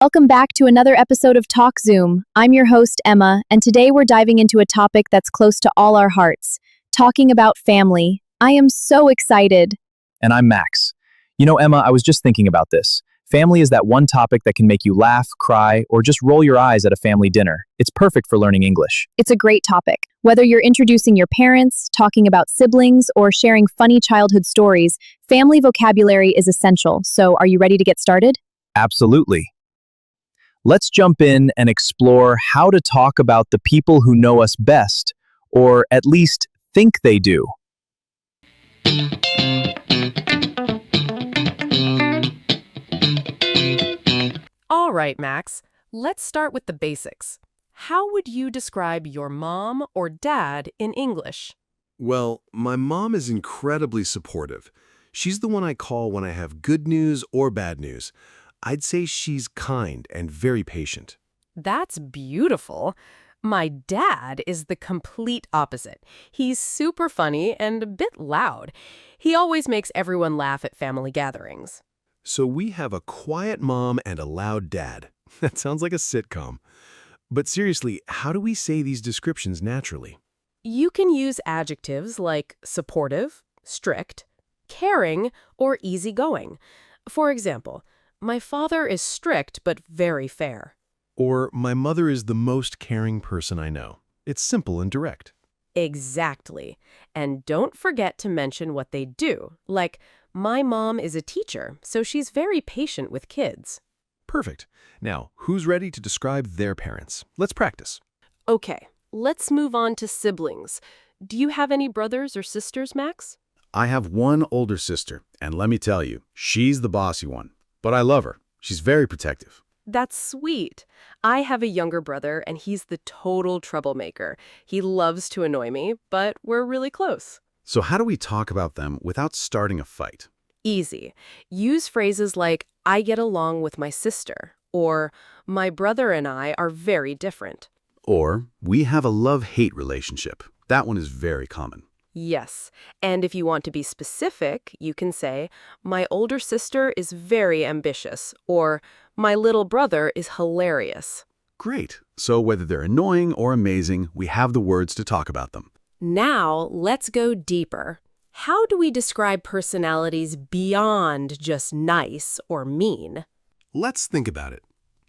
Welcome back to another episode of Talk Zoom. I'm your host, Emma, and today we're diving into a topic that's close to all our hearts, talking about family. I am so excited. And I'm Max. Emma, I was just thinking about this. Family is that one topic that can make you laugh, cry, or just roll your eyes at a family dinner. It's perfect for learning English. It's a great topic. Whether you're introducing your parents, talking about siblings, or sharing funny childhood stories, family vocabulary is essential. So, are you ready to get started? Absolutely. Let's jump in and explore how to talk about the people who know us best, or at least think they do. All right, Max, let's start with the basics. How would you describe your mom or dad in English? Well, my mom is incredibly supportive. She's the one I call when I have good news or bad news. I'd say she's kind and very patient. That's beautiful. My dad is the complete opposite. He's super funny and a bit loud. He always makes everyone laugh at family gatherings. So we have a quiet mom and a loud dad. That sounds like a sitcom. But seriously, how do we say these descriptions naturally? You can use adjectives like supportive, strict, caring, or easygoing. For example, my father is strict but very fair. Or my mother is the most caring person I know. It's simple and direct. Exactly. And don't forget to mention what they do, like, my mom is a teacher, so she's very patient with kids. Perfect. Now, who's ready to describe their parents? Let's practice. Okay, let's move on to siblings. Do you have any brothers or sisters, Max? I have one older sister, and let me tell you, she's the bossy one. But I love her. She's very protective. That's sweet. I have a younger brother, and he's the total troublemaker. He loves to annoy me, but we're really close. So how do we talk about them without starting a fight? Easy. Use phrases like, I get along with my sister, or my brother and I are very different. Or, we have a love-hate relationship. That one is very common. Yes, and if you want to be specific, you can say, my older sister is very ambitious, or my little brother is hilarious. Great. So whether they're annoying or amazing, we have the words to talk about them. Now, let's go deeper. How do we describe personalities beyond just nice or mean? Let's think about it.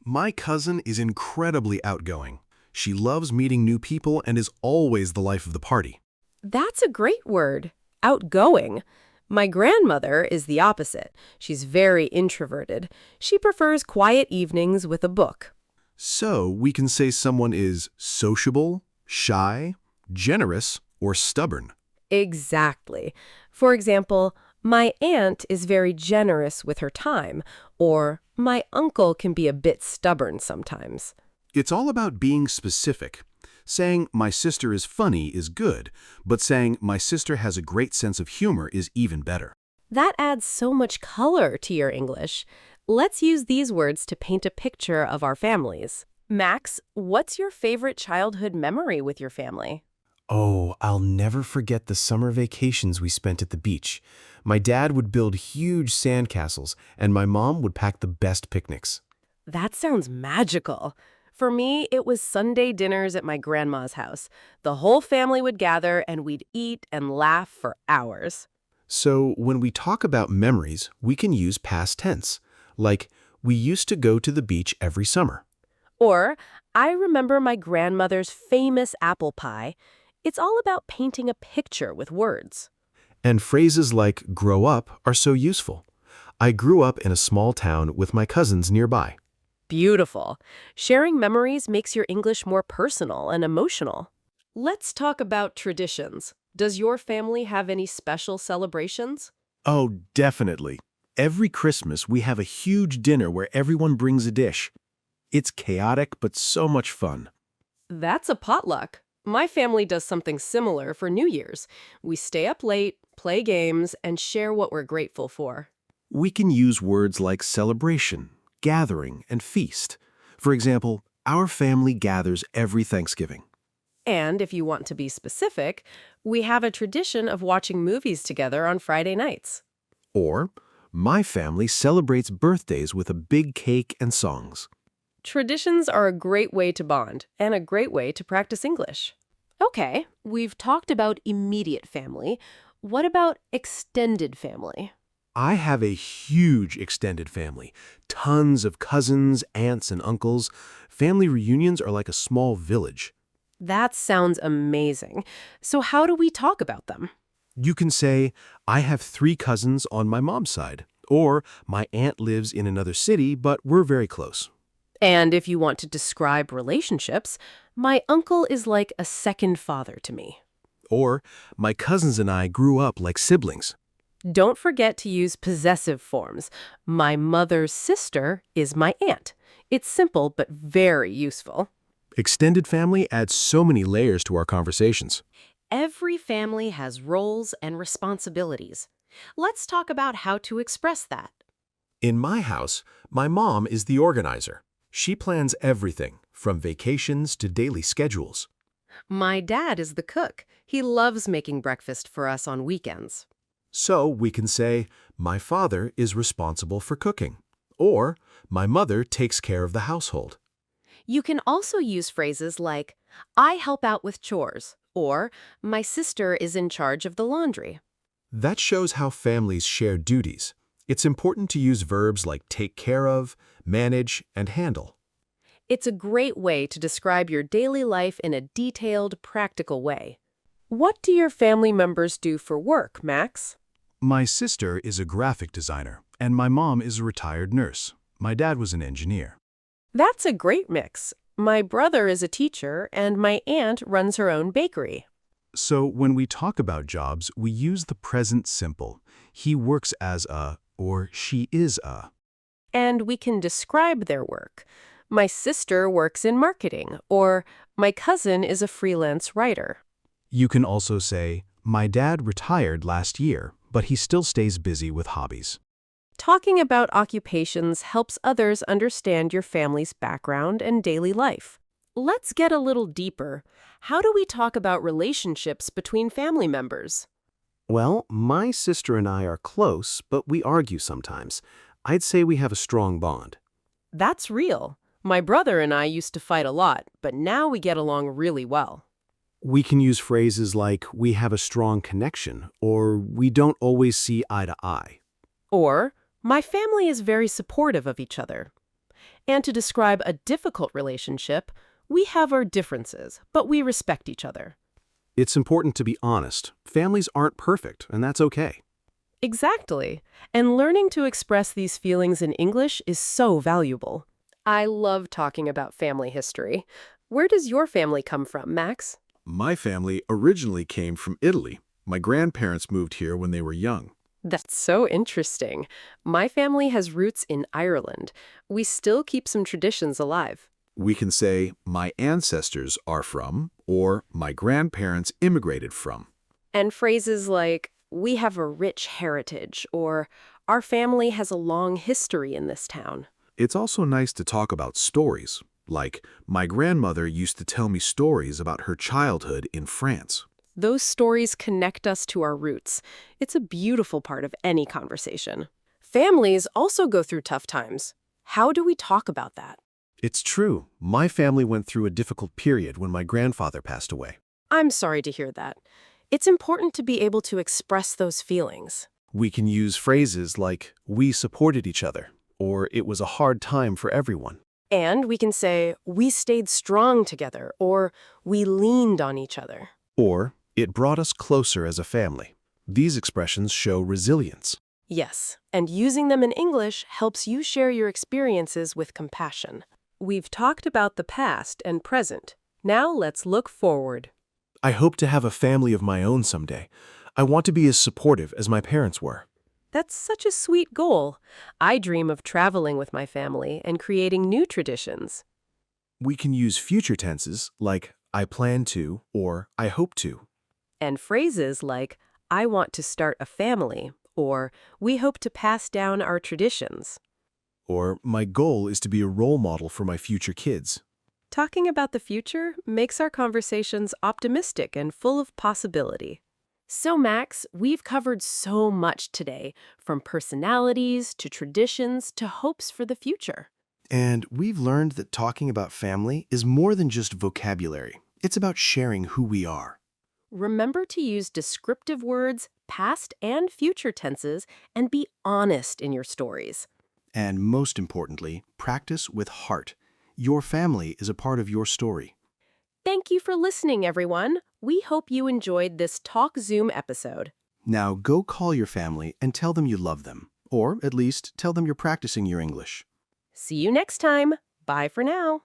My cousin is incredibly outgoing. She loves meeting new people and is always the life of the party. That's a great word, outgoing. My grandmother is the opposite. She's very introverted. She prefers quiet evenings with a book. So we can say someone is sociable, shy, generous, or stubborn. Exactly. For example, my aunt is very generous with her time, or my uncle can be a bit stubborn sometimes. It's all about being specific. Saying my sister is funny is good, but saying my sister has a great sense of humor is even better. That adds so much color to your English. Let's use these words to paint a picture of our families. Max, what's your favorite childhood memory with your family? Oh, I'll never forget the summer vacations we spent at the beach. My dad would build huge sandcastles, and my mom would pack the best picnics. That sounds magical. For me, it was Sunday dinners at my grandma's house. The whole family would gather, and we'd eat and laugh for hours. So when we talk about memories, we can use past tense, like we used to go to the beach every summer. Or, I remember my grandmother's famous apple pie. It's all about painting a picture with words. And phrases like grow up are so useful. I grew up in a small town with my cousins nearby. Beautiful. Sharing memories makes your English more personal and emotional. Let's talk about traditions. Does your family have any special celebrations? Oh, definitely. Every Christmas, we have a huge dinner where everyone brings a dish. It's chaotic, but so much fun. That's a potluck. My family does something similar for New Year's. We stay up late, play games, and share what we're grateful for. We can use words like celebration, gathering, and feast. For example, our family gathers every Thanksgiving. And if you want to be specific, we have a tradition of watching movies together on Friday nights. Or, my family celebrates birthdays with a big cake and songs. Traditions are a great way to bond and a great way to practice English. Okay, we've talked about immediate family. What about extended family? I have a huge extended family. Tons of cousins, aunts, and uncles. Family reunions are like a small village. That sounds amazing. So how do we talk about them? You can say, I have 3 cousins on my mom's side. Or, my aunt lives in another city, but we're very close. And if you want to describe relationships, my uncle is like a second father to me. Or, my cousins and I grew up like siblings. Don't forget to use possessive forms. My mother's sister is my aunt. It's simple but very useful. Extended family adds so many layers to our conversations. Every family has roles and responsibilities. Let's talk about how to express that. In my house, my mom is the organizer. She plans everything, from vacations to daily schedules. My dad is the cook. He loves making breakfast for us on weekends. So we can say, my father is responsible for cooking. Or, my mother takes care of the household. You can also use phrases like, I help out with chores, or my sister is in charge of the laundry. That shows how families share duties. It's important to use verbs like take care of, manage, and handle. It's a great way to describe your daily life in a detailed, practical way. What do your family members do for work, Max? My sister is a graphic designer, and my mom is a retired nurse. My dad was an engineer. That's a great mix. My brother is a teacher, and my aunt runs her own bakery. So when we talk about jobs, we use the present simple. He works as a, or she is a. And we can describe their work. My sister works in marketing, or my cousin is a freelance writer. You can also say, my dad retired last year, but he still stays busy with hobbies. Talking about occupations helps others understand your family's background and daily life. Let's get a little deeper. How do we talk about relationships between family members? Well, my sister and I are close, but we argue sometimes. I'd say we have a strong bond. That's real. My brother and I used to fight a lot, but now we get along really well. We can use phrases like, we have a strong connection, or we don't always see eye to eye. Or, my family is very supportive of each other. And to describe a difficult relationship, we have our differences, but we respect each other. It's important to be honest. Families aren't perfect, and that's okay. Exactly. And learning to express these feelings in English is so valuable. I love talking about family history. Where does your family come from, Max? My family originally came from Italy. My grandparents moved here when they were young. That's so interesting. My family has roots in Ireland. We still keep some traditions alive. We can say, my ancestors are from, or my grandparents immigrated from. And phrases like, we have a rich heritage, or our family has a long history in this town. It's also nice to talk about stories, like, my grandmother used to tell me stories about her childhood in France. Those stories connect us to our roots. It's a beautiful part of any conversation. Families also go through tough times. How do we talk about that? It's true. My family went through a difficult period when my grandfather passed away. I'm sorry to hear that. It's important to be able to express those feelings. We can use phrases like, we supported each other, or it was a hard time for everyone. And we can say, we stayed strong together, or we leaned on each other. Or, it brought us closer as a family. These expressions show resilience. Yes, and using them in English helps you share your experiences with compassion. We've talked about the past and present. Now let's look forward. I hope to have a family of my own someday. I want to be as supportive as my parents were. That's such a sweet goal. I dream of traveling with my family and creating new traditions. We can use future tenses like, I plan to, or I hope to. And phrases like, I want to start a family, or we hope to pass down our traditions. Or, my goal is to be a role model for my future kids. Talking about the future makes our conversations optimistic and full of possibility. So, Max, we've covered so much today, from personalities to traditions to hopes for the future. And we've learned that talking about family is more than just vocabulary. It's about sharing who we are. Remember to use descriptive words, past and future tenses, and be honest in your stories. And most importantly, practice with heart. Your family is a part of your story. Thank you for listening, everyone. We hope you enjoyed this Talk Zoom episode. Now go call your family and tell them you love them. Or at least tell them you're practicing your English. See you next time. Bye for now.